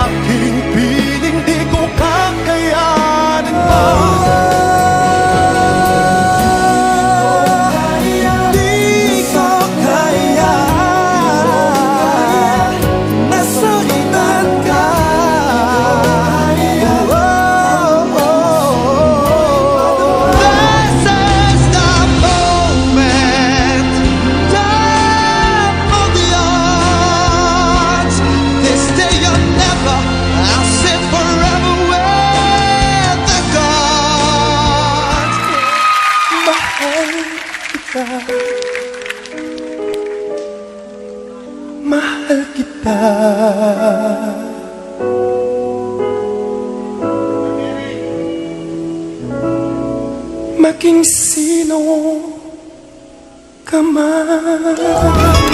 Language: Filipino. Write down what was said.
aking piling di ko kakayanin pa. Di ko kaya nasaktan ka. This is the moment, time for the odds. This day or never, I'll sit forever with the gods. Mahal kita, maging sino ka man.